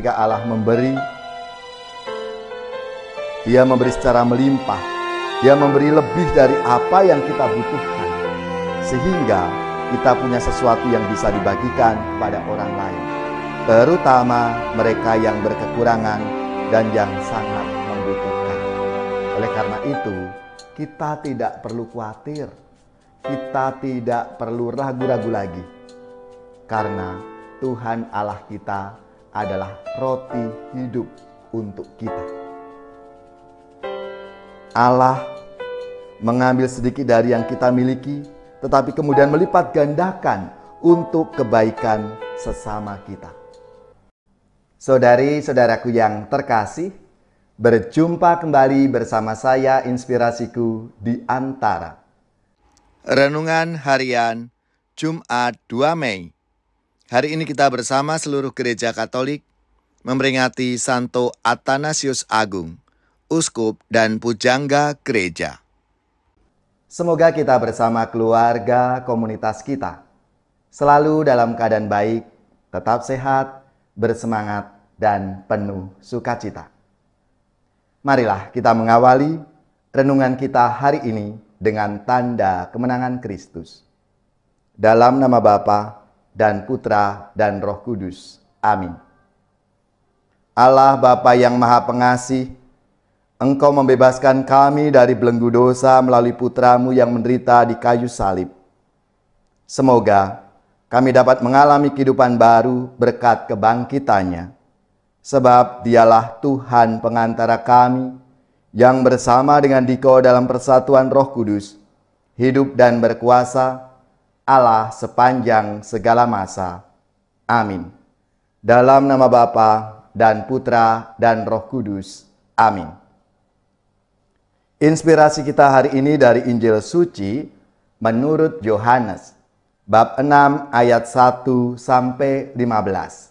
ketika Allah memberi, Dia memberi secara melimpah. Dia memberi lebih dari apa yang kita butuhkan, sehingga kita punya sesuatu yang bisa dibagikan kepada orang lain, terutama mereka yang berkekurangan dan yang sangat membutuhkan. Oleh karena itu, kita tidak perlu khawatir, kita tidak perlu ragu-ragu lagi, karena Tuhan Allah kita adalah roti hidup untuk kita. Allah mengambil sedikit dari yang kita miliki, tetapi kemudian melipat gandakan untuk kebaikan sesama kita. Saudari-saudaraku yang terkasih, berjumpa kembali bersama saya Inspirasiku di Antara. Renungan Harian Jumat 2 Mei. Hari ini kita bersama seluruh gereja Katolik memperingati Santo Athanasius Agung, Uskup dan Pujangga Gereja. Semoga kita bersama keluarga komunitas kita selalu dalam keadaan baik, tetap sehat, bersemangat, dan penuh sukacita. Marilah kita mengawali renungan kita hari ini dengan tanda kemenangan Kristus. Dalam nama Bapa dan Putra dan Roh Kudus. Amin. Allah Bapa yang Maha Pengasih, Engkau membebaskan kami dari belenggu dosa melalui Putra-Mu yang menderita di kayu salib. Semoga kami dapat mengalami kehidupan baru berkat kebangkitannya. Sebab Dialah Tuhan pengantara kami, yang bersama dengan Dikau dalam persatuan Roh Kudus, hidup dan berkuasa, Allah sepanjang segala masa. Amin. Dalam nama Bapa dan Putra dan Roh Kudus. Amin. Inspirasi kita hari ini dari Injil Suci menurut Yohanes, bab 6 ayat 1 sampai 15.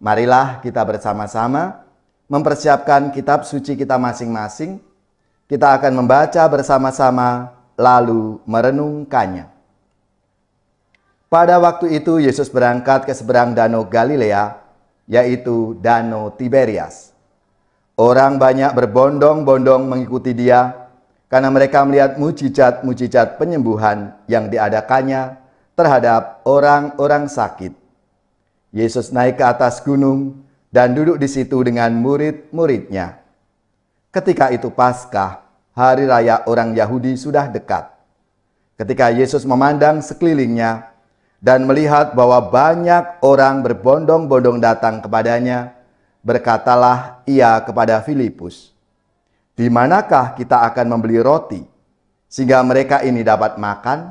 Marilah kita bersama-sama mempersiapkan kitab suci kita masing-masing. Kita akan membaca bersama-sama lalu merenungkannya. Pada waktu itu Yesus berangkat ke seberang danau Galilea, yaitu danau Tiberias. Orang banyak berbondong-bondong mengikuti Dia karena mereka melihat mujizat-mujizat penyembuhan yang diadakannya terhadap orang-orang sakit. Yesus naik ke atas gunung dan duduk di situ dengan murid-muridnya. Ketika itu Paskah, hari raya orang Yahudi sudah dekat. Ketika Yesus memandang sekelilingnya dan melihat bahwa banyak orang berbondong-bondong datang kepadanya, berkatalah Ia kepada Filipus, "Di manakah kita akan membeli roti sehingga mereka ini dapat makan?"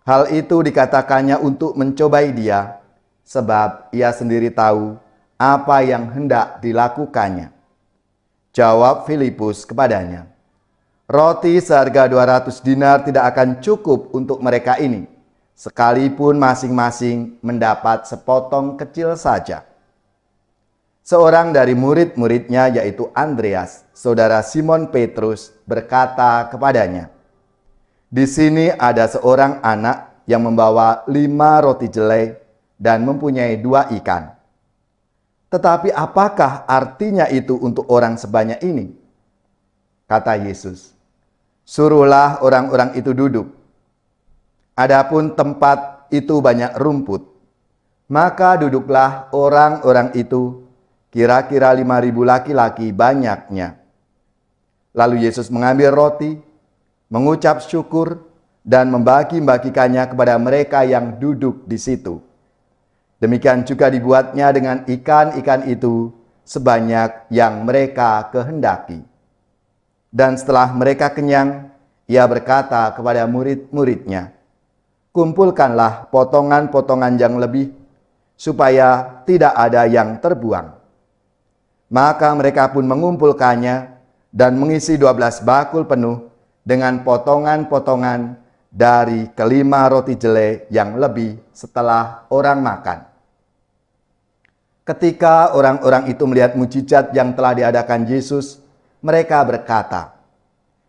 Hal itu dikatakannya untuk mencobai Dia, sebab Ia sendiri tahu apa yang hendak dilakukannya. Jawab Filipus kepadanya, "Roti seharga 200 dinar tidak akan cukup untuk mereka ini, sekalipun masing-masing mendapat sepotong kecil saja." Seorang dari murid-muridnya, yaitu Andreas, saudara Simon Petrus, berkata kepadanya, "Di sini ada seorang anak yang membawa 5 roti jelai dan mempunyai 2 ikan. Tetapi apakah artinya itu untuk orang sebanyak ini?" Kata Yesus, "Suruhlah orang-orang itu duduk. Adapun tempat itu banyak rumput." Maka duduklah orang-orang itu, kira-kira 5.000 laki-laki banyaknya. Lalu Yesus mengambil roti, mengucap syukur, dan membagi-bagikannya kepada mereka yang duduk di situ. Demikian juga dibuatnya dengan ikan-ikan itu sebanyak yang mereka kehendaki. Dan setelah mereka kenyang, Ia berkata kepada murid-muridnya, "Kumpulkanlah potongan-potongan yang lebih, supaya tidak ada yang terbuang." Maka mereka pun mengumpulkannya dan mengisi 12 bakul penuh dengan potongan-potongan dari kelima roti jelai yang lebih setelah orang makan. Ketika orang-orang itu melihat mujizat yang telah diadakan Yesus, mereka berkata,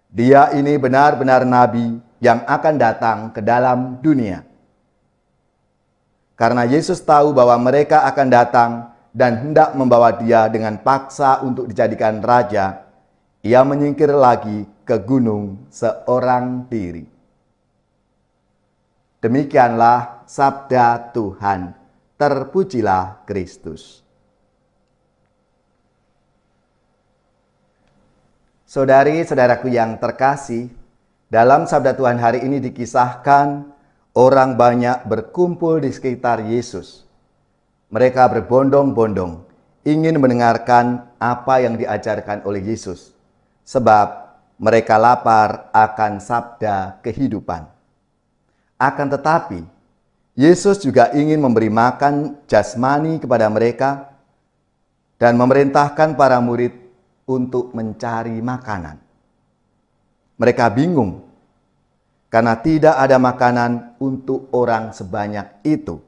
"Dia ini benar-benar nabi yang akan datang ke dalam dunia." Karena Yesus tahu bahwa mereka akan datang dan hendak membawa dia dengan paksa untuk dijadikan raja, ia menyingkir lagi ke gunung seorang diri. Demikianlah sabda Tuhan. Terpujilah Kristus. Saudari-saudaraku yang terkasih, dalam sabda Tuhan hari ini dikisahkan orang banyak berkumpul di sekitar Yesus. Mereka berbondong-bondong ingin mendengarkan apa yang diajarkan oleh Yesus, sebab mereka lapar akan sabda kehidupan. Akan tetapi, Yesus juga ingin memberi makan jasmani kepada mereka dan memerintahkan para murid untuk mencari makanan. Mereka bingung karena tidak ada makanan untuk orang sebanyak itu.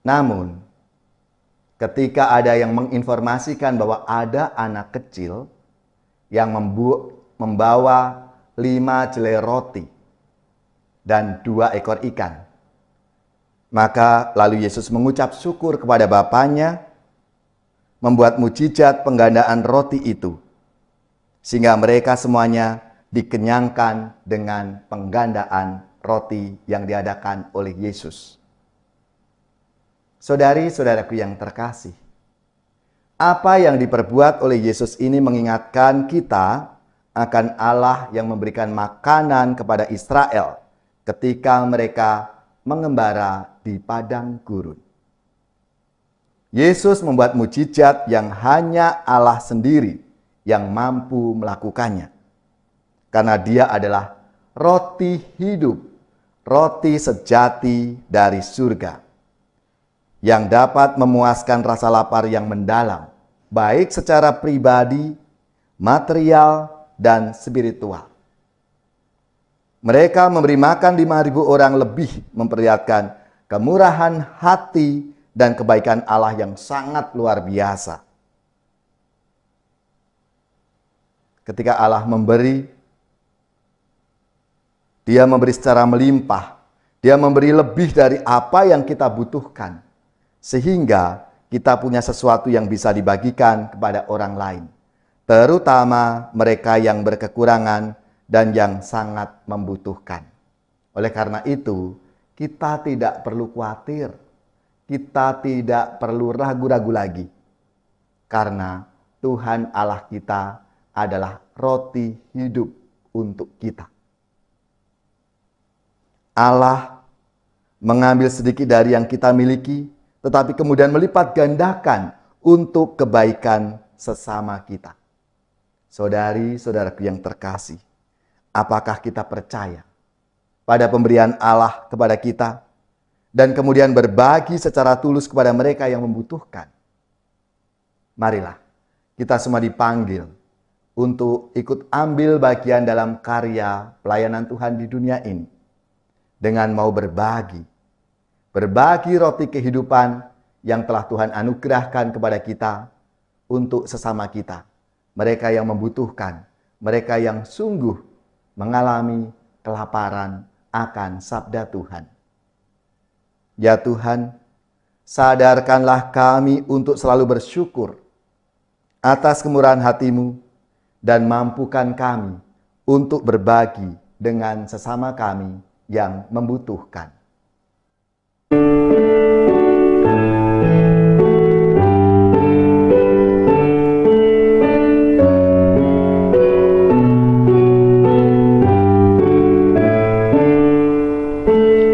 Namun, ketika ada yang menginformasikan bahwa ada anak kecil yang membawa 5 jelai roti dan 2 ekor ikan, maka lalu Yesus mengucap syukur kepada Bapanya, membuat mujizat penggandaan roti itu, sehingga mereka semuanya dikenyangkan dengan penggandaan roti yang diadakan oleh Yesus. Saudari-saudaraku yang terkasih, apa yang diperbuat oleh Yesus ini mengingatkan kita akan Allah yang memberikan makanan kepada Israel ketika mereka mengembara di padang gurun. Yesus membuat mujizat yang hanya Allah sendiri yang mampu melakukannya. Karena Dia adalah roti hidup, roti sejati dari surga, yang dapat memuaskan rasa lapar yang mendalam, baik secara pribadi, material, dan spiritual. Mereka memberi makan 5.000 orang lebih, memperlihatkan kemurahan hati dan kebaikan Allah yang sangat luar biasa. Ketika Allah memberi, Dia memberi secara melimpah. Dia memberi lebih dari apa yang kita butuhkan, sehingga kita punya sesuatu yang bisa dibagikan kepada orang lain, terutama mereka yang berkekurangan dan yang sangat membutuhkan. Oleh karena itu, kita tidak perlu khawatir, kita tidak perlu ragu-ragu lagi, karena Tuhan Allah kita adalah roti hidup untuk kita. Allah mengambil sedikit dari yang kita miliki, tetapi kemudian melipat gandakan untuk kebaikan sesama kita. Saudari-saudaraku yang terkasih, apakah kita percaya pada pemberian Allah kepada kita dan kemudian berbagi secara tulus kepada mereka yang membutuhkan? Marilah kita semua dipanggil untuk ikut ambil bagian dalam karya pelayanan Tuhan di dunia ini dengan mau berbagi roti kehidupan yang telah Tuhan anugerahkan kepada kita untuk sesama kita, mereka yang membutuhkan, mereka yang sungguh mengalami kelaparan akan sabda Tuhan. Ya Tuhan, sadarkanlah kami untuk selalu bersyukur atas kemurahan hati-Mu dan mampukan kami untuk berbagi dengan sesama kami yang membutuhkan.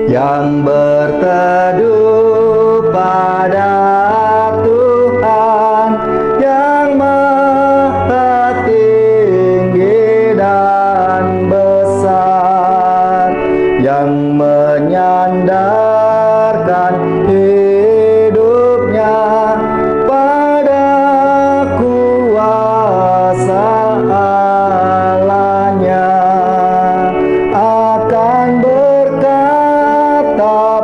Yang berteduh pada Tuhan yang maha tinggi dan besar, yang menyandarkan hidupnya pada kuasa Allahnya, akan berkata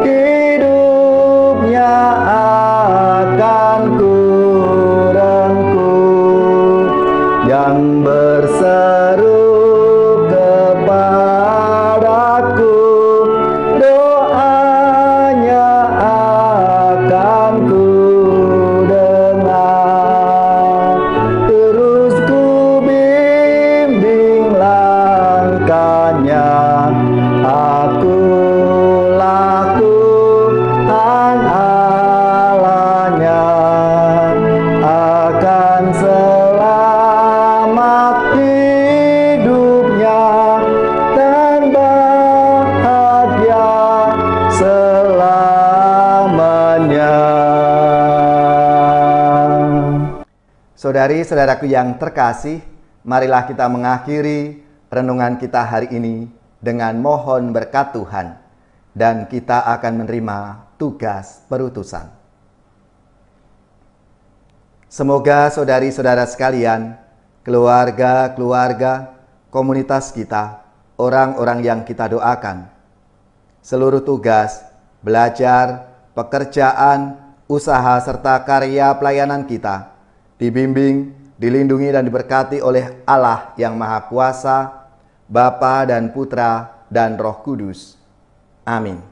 hidupnya akan kurengkuh, yang berseru kepadaku, doanya akan kudengar. Terus ku bimbing langkahnya, akulah Tuhan Allahnya, akan selamat hidupnya dan bahagia selamanya. Saudari-saudaraku yang terkasih, marilah kita mengakhiri renungan kita hari ini dengan mohon berkat Tuhan, dan kita akan menerima tugas perutusan. Semoga saudari-saudara sekalian, keluarga-keluarga, komunitas kita, orang-orang yang kita doakan, seluruh tugas, belajar, pekerjaan, usaha, serta karya pelayanan kita dibimbing, dilindungi dan diberkati oleh Allah yang Maha Kuasa, Bapa dan Putra dan Roh Kudus. Amin.